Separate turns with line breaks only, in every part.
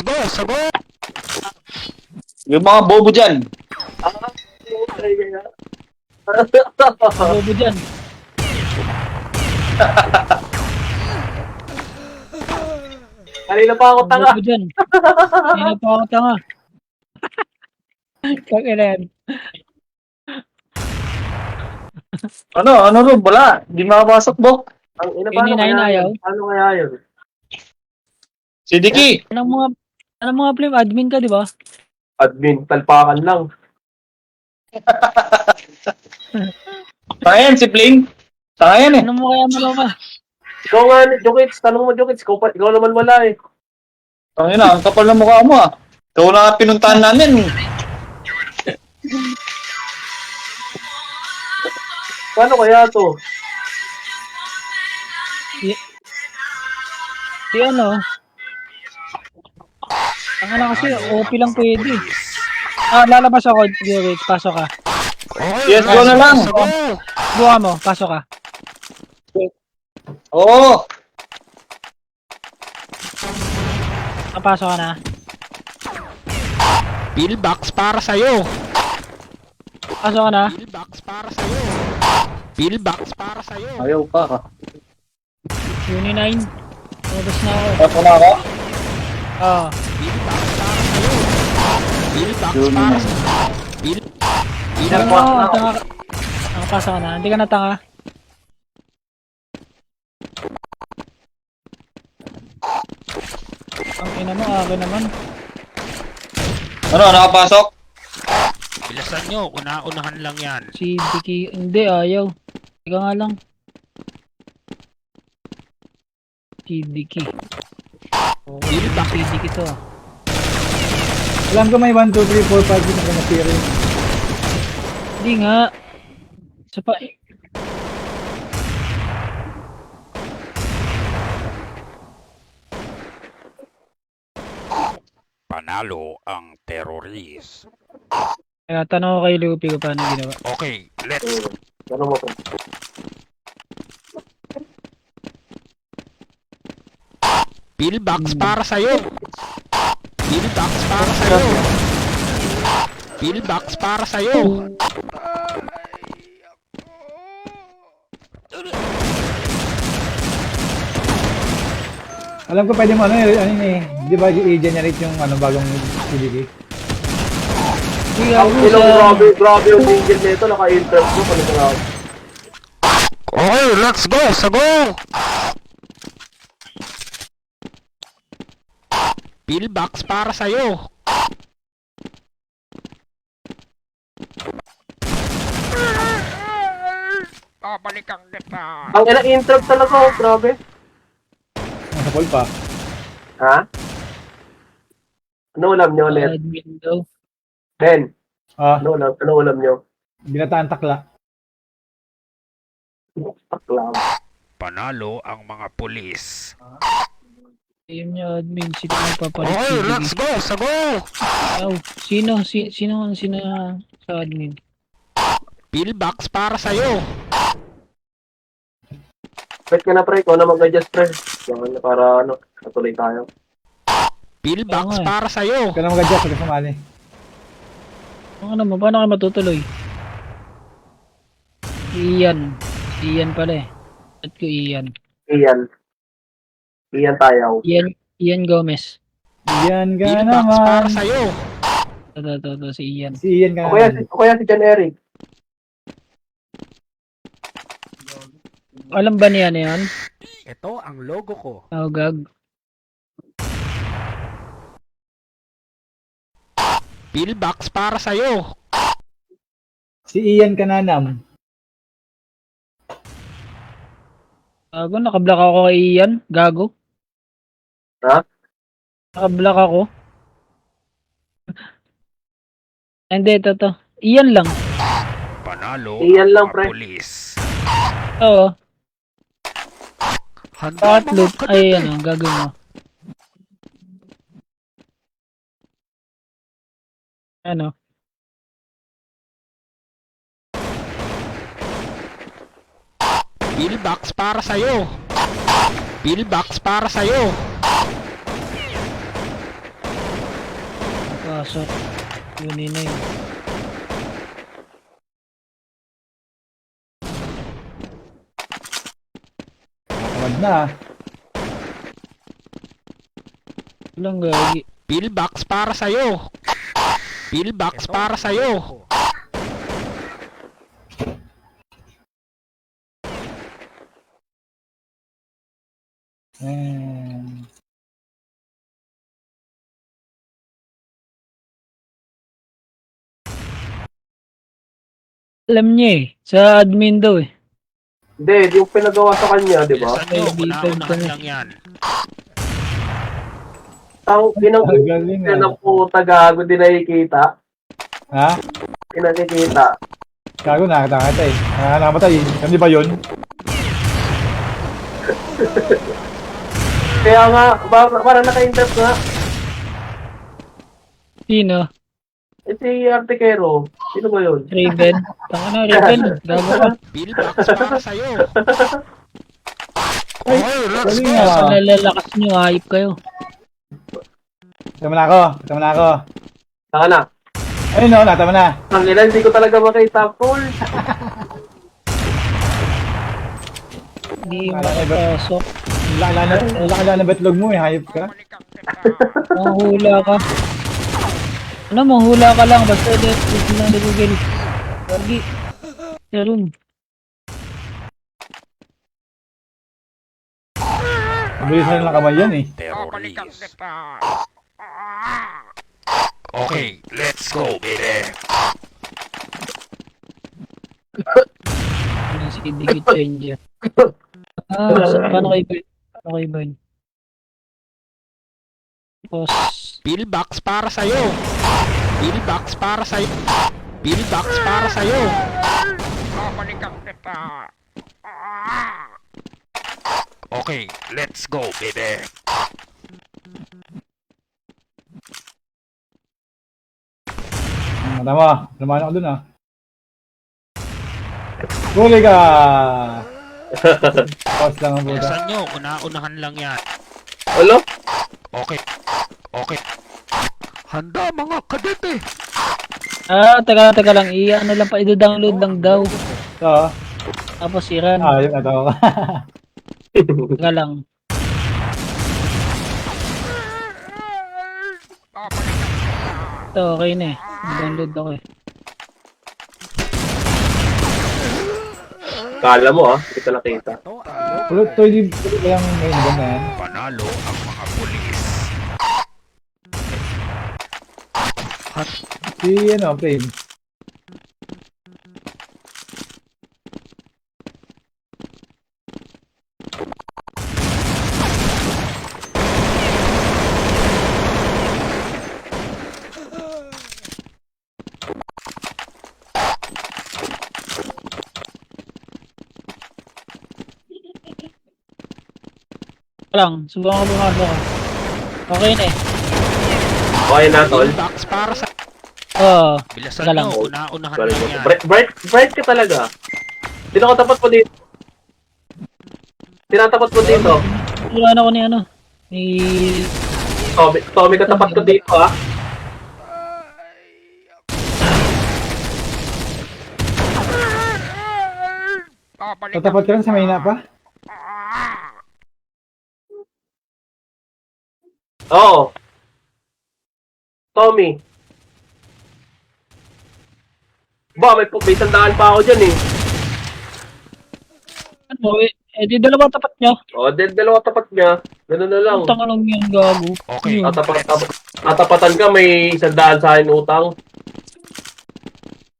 go! Sago!
Yung mga bobo dyan.
Bobo dyan.
Kanina pa ako tanga.
Bobo dyan. Hindi pa ako tanga. Kakilan.
Ano rin, wala. Hindi makapasok, Bok.
Ang ina,
Yun
paano
yung
kaya
ayaw.
yun? Paano kaya yun?
Si Dicky.
Anong mga flame? Admin ka, di ba?
Admin, talpakan lang.
Saka yan, si Bling. Saka yan eh.
Ano mo kaya malawa?
Ikaw nga, Jokits, tanong mo, Jokits, ikaw naman wala eh.
Ang ina, ang kapal ng mukha mo ah. Ikaw na pinuntahan namin.
Paano kaya to?
Si ano? Ang ano kasi, OP lang pwede. Lalabas ako. Wait, pasok ka.
Yes, go na lang.
Sago!
Buka mo, pasok ka.
Oo.
Pasok ka na.
Pillbox para sa'yo!
Pasok ka na.
Pillbox para sa'yo! Pillbox para sa'yo!
Ayaw pa.
Uni 9. Labas na ako.
Tapos na ako.
Oo.
Pillbox para sa'yo! Pillbox
Yun.
para sa'yo!
Ano mo, ang tanga ka. Pasok ka na. Hindi ka na tanga. Ang ina mo, akin naman.
Ano, nakapasok?
Bilisan nyo, unahan lang yan.
Si Dicky, hindi, ayaw. Ika nga lang. Si Dicky.
Pillbox!
Si Dicky to.
Alam ko may 1, 2, 3, 4, 5 na ganapira yun.
Hindi nga. Sa pa...
Panalo ang terrorist.
Kaya tanong ko kay Lupi ko paano ginawa.
Okay, let's
Tanong mo to.
Pillbox para sa'yo! Pillbox para sa'yo! Pillbox para sa'yo!
Alam ko pwede mo ano eh, di ba i-generate yung ano bagong CDK?
Hindi
Ang
ako
ilang
sa...
grabe yung danger nito, naka-interview pa nito ako.
Okay, let's go! Sago! Pillbox para sa'yo! Babalikan kita!
Ang ina, interview talaga, oh, grabe.
Nasa poll pa.
Ha? Ano ulam nyo ulit?
Admin daw.
Ben,
Ah,
ano ulam nyo?
binataan takla.
Taklam.
Panalo ang mga pulis.
Ayun niya admin. Sino ang papalit
Okay,
si
let's
Dicky?
go! Sago!
Oh, sino sa admin?
Pillbox para sa'yo!
Wait ka na pre, ikaw na mag-adjust pre. Yan, para ano, natuloy tayo.
Pillbox
Oo nga eh.
para sa'yo!
Ikaw na mag-adjust, huwag ka sumali.
Ano mo, paano kayo matutuloy? Iyan. Iyan pala eh. Ba't ko Iyan?
Iyan tayo.
Iyan Gomez.
Yan ka
Pillbox para
naman.
sa'yo!
Ito, si Ian.
Si Ian ka
O kaya,
naman.
o kaya si John Eric.
Alam ba niya na yan?
Ito ang logo ko.
Oh, gag.
Pillbox para sa'yo!
Si Ian Kananam.
Gago, nakablock ako kay Ian. Gago.
Ha?
Nakablock ako. Hindi, ito. Ian lang.
Panalo
Iyan
ang
lang,
mga
pre.
pulis.
Oo.
Handa
Bakit loop? Ay, ano, gagawin mo. Ano?
Pillbox para sa'yo! Pillbox para sa'yo!
Pasok. Kunin na yun.
Tamad na.
Walang gagi.
Pillbox para sa'yo. Pillbox para sa'yo.
Eh,
Alam niya eh. Sa admin daw eh.
Hindi, yung pinagawa sa kanya, di ba?
Bilisan nyo,
Kaibigan
una-unahan
kami.
lang yan.
Ang pinang
galing
yan ang puta gago, di nakikita.
ha?
Di nakikita.
Gago na, nakakita eh. Nakamatay. Hindi ba yun?
Kaya nga, parang naka-interest nga.
Sino?
Eh, si Artiquero. Sino ba yun?
Raven. Tanga na, Raven. Gago ka.
Pillbox para sa'yo. Oh, let's
galing
go.
ah.
Sa nalalakas nyo, hayop kayo.
Tama na ako. Tama na ako.
Saka na.
Ayun no, tama na.
Ang ilan, hindi ko talaga makita. Full.
Hindi
Wala na ba?
makapasok.
Laki na betlog mo eh. Hayop ka.
Manghula ka. Ano, manghula ka lang. Basta dito lang ni Google. Gagi. Meron.
Mabilis na lang kamay yan eh.
Terrorist. Okay, let's go, baby.
Ano si Digit Changer. Paano kayo ba? Paano kayo ba? Tapos,
Pillbox para sa'yo. Pillbox para sa'yo. Pillbox para sa'yo. Okay, let's go, baby.
Tama. Lumayan ako dun ah. Huli ka! Pause lang ang buta.
Bilisan nyo, una-unahan lang yan.
Alo?
Okay. Okay. Handa mga kadete.
teka lang. Ano lang pa, i-download lang daw.
So,
Tapos i-run.
yun na to.
Teka lang. Ito, okay na eh. Download ako eh.
Kala mo hindi ko nakita.
Ulit to, hindi lang ngayon ba na yan?
Panalo ang mga pulis.
Si Flame.
Teka lang, subukan ko pumasok ka. Okay na eh.
Okay na, tol.
Pillbox para sa...
Oo.
Bilisan
Teka lang.
nyo, una-unahan
Galing
lang
mo.
yan.
Bright ka talaga. Sino ko tapat mo dito? Tinatapat mo dito.
Iwan ako ni ano. Ni...
Tommy ka tapat ko dito, ha?
Tatapat ka lang sa mahina pa?
Oo. Tommy. May sandaan pa ako dyan eh.
Ano eh, di dalawa tapat niya.
Dalawa tapat niya. Ganun na lang.
Utang ka lang yan, gago.
Okay.
Yun.
Tatapatan ka, may sandaan sa akin utang.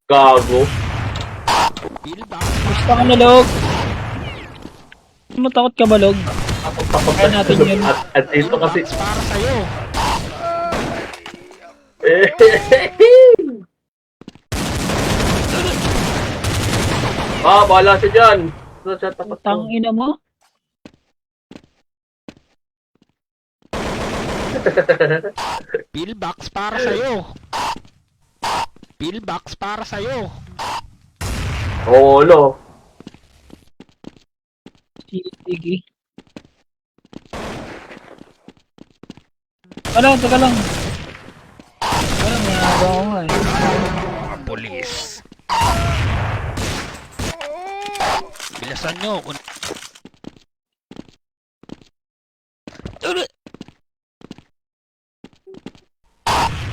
Gago.
Pillbox
Gusto ka na, Log. Matakot ka ba, Log? Kaya natin yun.
At dito kasi...
para sa'yo.
Bahala siya dyan. Tapat
Utang ina mo.
Pillbox para sa'yo. Pillbox para sa'yo.
Oo, no.
Sige. Teka lang. Oo nga eh.
Mga polis. Bilisan nyo.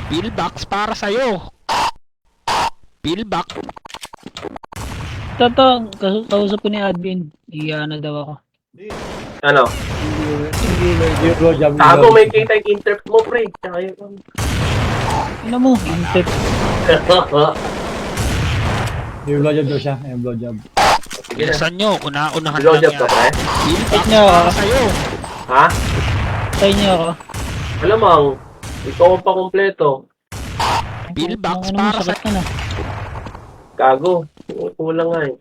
Pillbox para sa'yo. Pillbox.
Totoo, kausap ko ni admin. Iya na daw ako.
Ano?
Yung blowjob.
Tago, may kita yung interp mo, pre. Tsaka yung...
Ano mo? Intep.
Yung blowjob daw siya. Yung blowjob.
Sige na.
Bilisan nyo. Una-unahan lang
Blowjob ka,
yan.
pre?
Pillbox
niyo ako.
para sa'yo.
Ha?
Tayo niyo ako.
Alam mo, ikaw ang pakumpleto.
Pillbox
Ano mo,
para
sakit
sa'yo.
na na.
Gago. Kulang nga eh.